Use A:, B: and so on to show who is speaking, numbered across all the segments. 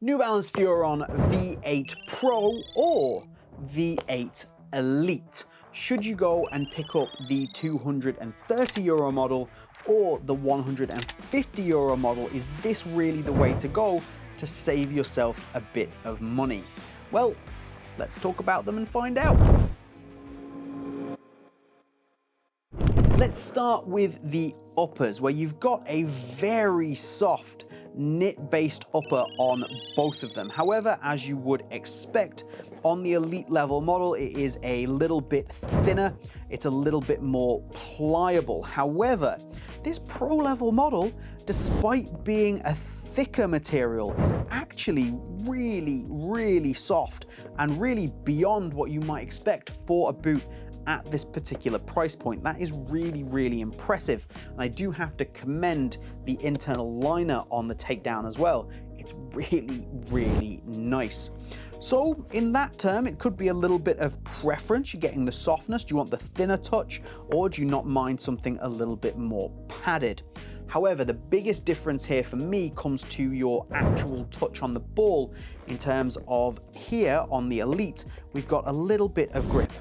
A: New Balance Furon V8 Pro or V8 Elite. Should you go and pick up the €230 model or the €150 model? Is this really the way to go to save yourself a bit of money? Well, let's talk about them and find out. Let's start with the uppers, where you've got a very soft knit-based upper on both of them. However, as you would expect, on the Elite level model, it is a little bit thinner. It's a little bit more pliable. However, this Pro level model, despite being a thicker material, is actually really soft and really beyond what you might expect for a boot at this particular price point. That is really impressive, and I do have to commend the internal liner on the takedown as well. It's really nice. So in that term, it could be a little bit of preference. You're getting the softness. Do you want the thinner touch, or do you not mind something a little bit more padded? However, the biggest difference here for me comes to your actual touch on the ball. In terms of here on the Elite, we've got a little bit of grip,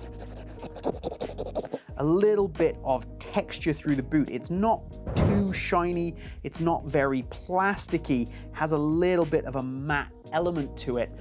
A: a little bit of texture through the boot. It's not too shiny, it's not very plasticky, has a little bit of a matte element to it,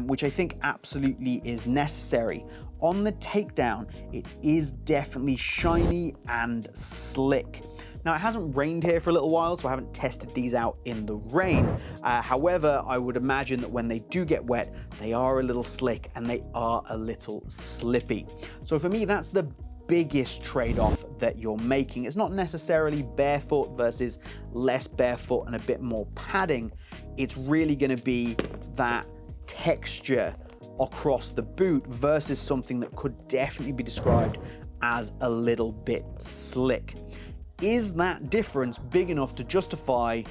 A: which I think absolutely is necessary. On the takedown, it is definitely shiny and slick. Now, it hasn't rained here for a little while, so I haven't tested these out in the rain. However, I would imagine that when they do get wet, they are a little slick and they are a little slippy. So for me, that's the biggest trade-off that you're making. It's not necessarily barefoot versus less barefoot and a bit more padding. It's really going to be that texture across the boot versus something that could definitely be described as a little bit slick. Is that difference big enough to justify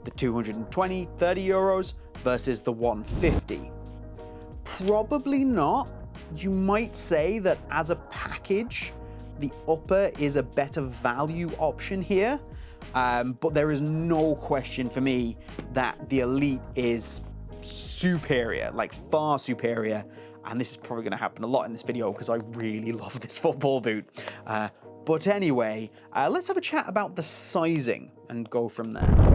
A: the 220, 30 euros versus the 150? Probably not. You might say that as a package, the upper is a better value option here, but there is no question for me that the Elite is superior, like far superior, and this is probably going to happen a lot in this video because I really love this football boot. But anyway, let's have a chat about the sizing and go from there.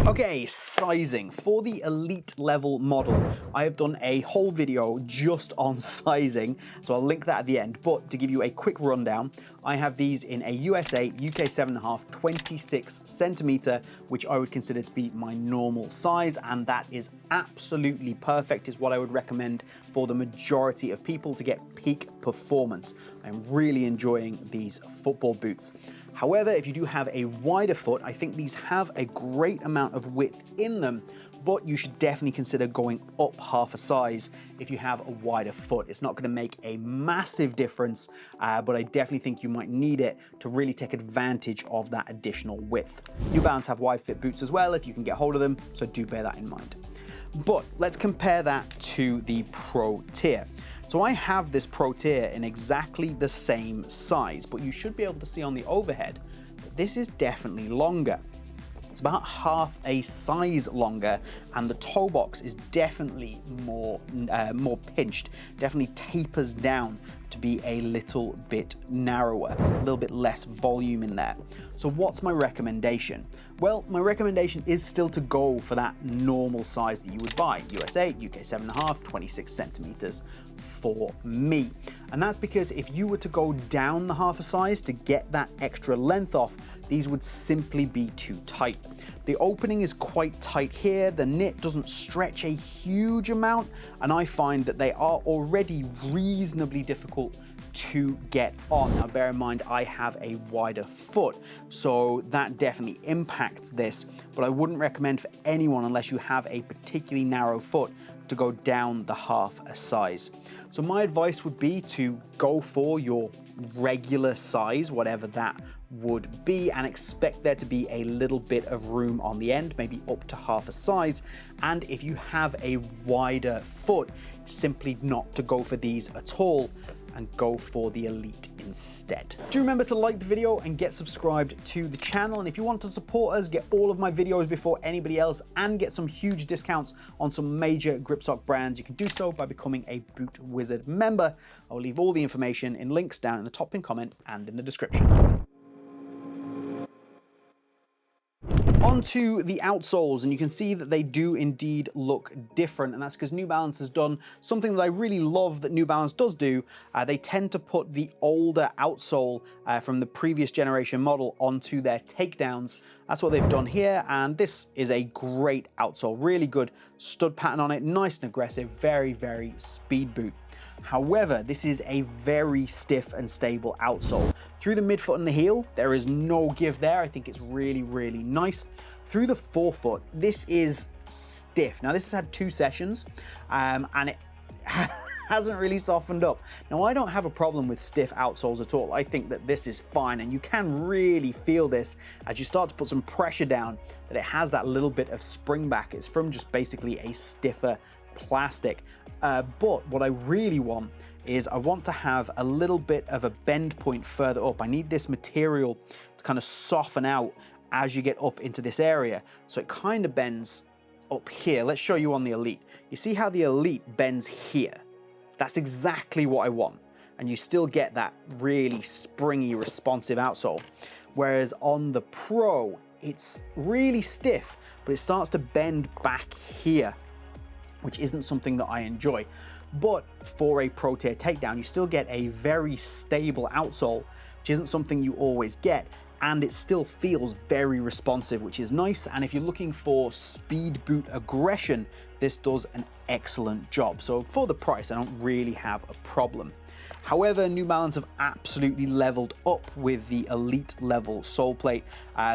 A: Okay, sizing. For the Elite level model, I have done a whole video just on sizing, so I'll link that at the end. But to give you a quick rundown, I have these in a USA, UK 7.5, 26 centimeter, which I would consider to be my normal size, and that is absolutely perfect, is what I would recommend for the majority of people to get peak performance. I'm really enjoying these football boots. However, if you do have a wider foot, I think these have a great amount of width in them, but you should definitely consider going up half a size if you have a wider foot. It's not going to make a massive difference, but I definitely think you might need it to really take advantage of that additional width. New Balance have wide fit boots as well if you can get hold of them, so do bear that in mind. But let's compare that to the Pro tier. So I have this Pro tier in exactly the same size, but you should be able to see on the overhead that this is definitely longer. It's about half a size longer, and the toe box is definitely more pinched, definitely tapers down to be a little bit narrower, a little bit less volume in there. So what's my recommendation? Well, my recommendation is still to go for that normal size that you would buy, USA, UK 7.5, 26 centimeters for me. And that's because if you were to go down the half a size to get that extra length off, these would simply be too tight. The opening is quite tight here, the knit doesn't stretch a huge amount, and I find that they are already reasonably difficult to get on. Now bear in mind, I have a wider foot, so that definitely impacts this, but I wouldn't recommend for anyone, unless you have a particularly narrow foot, to go down the half a size. So my advice would be to go for your regular size, whatever that would be, and expect there to be a little bit of room on the end, maybe up to half a size. And if you have a wider foot, simply not to go for these at all, and go for the Elite instead. Do remember to like the video and get subscribed to the channel. And if you want to support us, get all of my videos before anybody else and get some huge discounts on some major grip sock brands, you can do so by becoming a Boot Wizard member. I will leave all the information in links down in the top pinned comment and in the description. Onto the outsoles, and you can see that they do indeed look different, and that's because New Balance has done something that I really love that New Balance does do. They tend to put the older outsole from the previous generation model onto their takedowns. That's what they've done here, and this is a great outsole. Really good stud pattern on it, nice and aggressive, very, very speed boot. However, this is a very stiff and stable outsole. Through the midfoot and the heel, there is no give there. I think it's really, really nice. Through the forefoot, this is stiff. Now, this has had 2 sessions, and it hasn't really softened up. Now, I don't have a problem with stiff outsoles at all. I think that this is fine, and you can really feel this as you start to put some pressure down, that it has that little bit of spring back. It's from just basically a stiffer plastic. But what I really want is I want to have a little bit of a bend point further up. I need this material to kind of soften out as you get up into this area. So it kind of bends up here. Let's show you on the Elite. You see how the Elite bends here? That's exactly what I want. And you still get that really springy, responsive outsole. Whereas on the Pro, it's really stiff, but it starts to bend back here, which isn't something that I enjoy. But for a Pro tier takedown, you still get a very stable outsole, which isn't something you always get, and it still feels very responsive, which is nice. And if you're looking for speed boot aggression, this does an excellent job. So for the price, I don't really have a problem. However, New Balance have absolutely leveled up with the Elite level sole plate.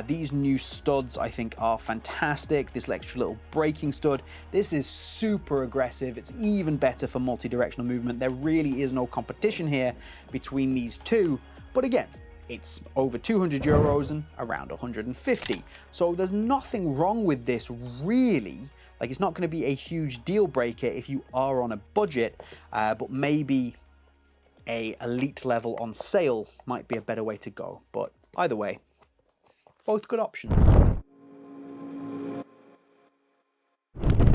A: These new studs I think are fantastic. This extra little braking stud, this is super aggressive. It's even better for multi-directional movement. There really is no competition here between these two. But again, it's over 200 euros and around 150. So there's nothing wrong with this really. Like, it's not going to be a huge deal breaker if you are on a budget, but maybe a Elite level on sale might be a better way to go. But either way, both good options.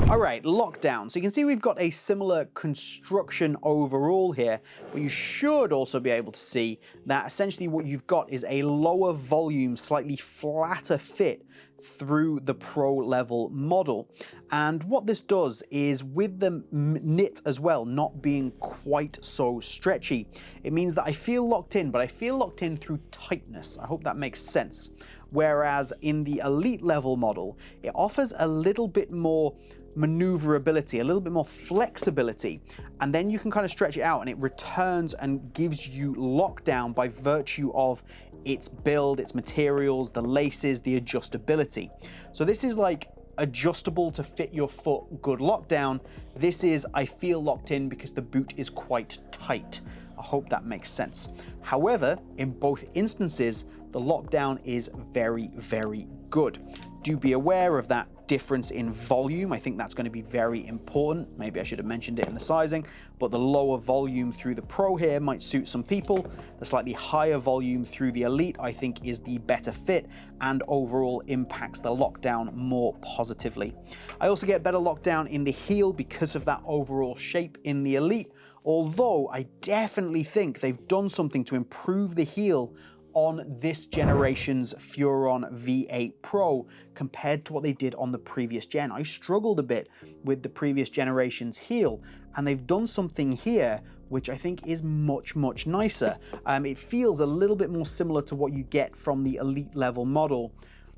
A: All right, lockdown. So you can see we've got a similar construction overall here, but you should also be able to see that essentially what you've got is a lower volume, slightly flatter fit through the Pro level model. And what this does is, with the knit as well not being quite so stretchy, it means that I feel locked in, but I feel locked in through tightness. I hope that makes sense. Whereas in the Elite level model, it offers a little bit more maneuverability, a little bit more flexibility, and then you can kind of stretch it out and it returns and gives you lockdown by virtue of its build, its materials, the laces, the adjustability. So this is like adjustable to fit your foot, good lockdown. This is, I feel locked in because the boot is quite tight. I hope that makes sense. However, in both instances, the lockdown is very, very good. Do be aware of that difference in volume. I think that's going to be very important. Maybe I should have mentioned it in the sizing, but the lower volume through the Pro here might suit some people. The slightly higher volume through the Elite, I think, is the better fit and overall impacts the lockdown more positively. I also get better lockdown in the heel because of that overall shape in the Elite, although I definitely think they've done something to improve the heel on this generation's Furon V8 Pro compared to what they did on the previous gen. I struggled a bit with the previous generation's heel, and they've done something here which I think is much, much nicer. It feels a little bit more similar to what you get from the Elite level model,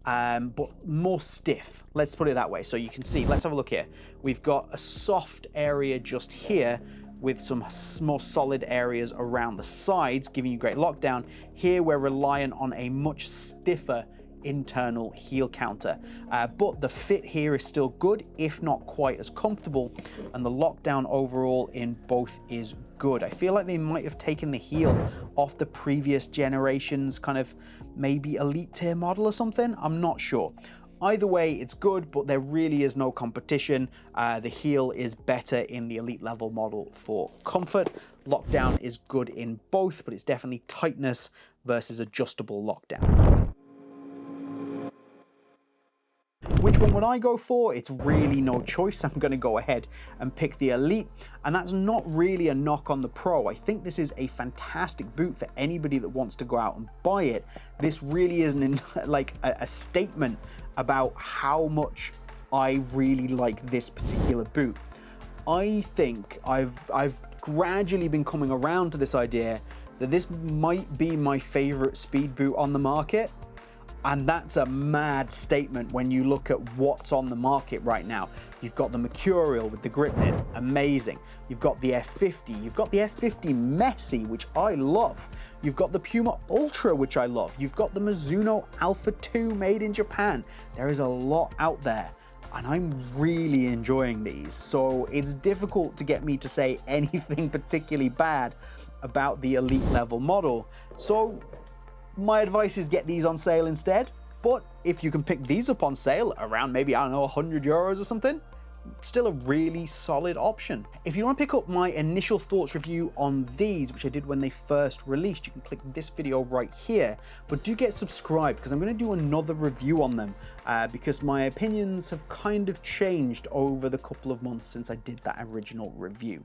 A: but more stiff. Let's put it that way. So you can see, let's have a look here. We've got a soft area just here with some more solid areas around the sides, giving you great lockdown. Here we're reliant on a much stiffer internal heel counter, but the fit here is still good, if not quite as comfortable, and the lockdown overall in both is good. I feel like they might have taken the heel off the previous generation's kind of maybe Elite tier model or something. I'm not sure. Either way, it's good, but there really is no competition. The heel is better in the Elite level model for comfort. Lockdown is good in both, but it's definitely tightness versus adjustable lockdown. Which one would I go for? It's really no choice. I'm going to go ahead and pick the Elite, and that's not really a knock on the Pro. I think this is a fantastic boot for anybody that wants to go out and buy it. This really isn't like a statement about how much I really like this particular boot. I think I've gradually been coming around to this idea that this might be my favorite speed boot on the market. And that's a mad statement when you look at what's on the market right now. You've got the Mercurial with the grip knit, amazing. You've got the F50, you've got the F50 Messy, which I love. You've got the Puma Ultra, which I love. You've got the Mizuno Alpha 2 made in Japan. There is a lot out there, and I'm really enjoying these. So it's difficult to get me to say anything particularly bad about the Elite level model. So my advice is get these on sale instead, but if you can pick these up on sale around maybe, I don't know, 100 euros or something, still a really solid option. If you want to pick up my initial thoughts review on these, which I did when they first released, you can click this video right here, but do get subscribed because I'm going to do another review on them because my opinions have kind of changed over the couple of months since I did that original review.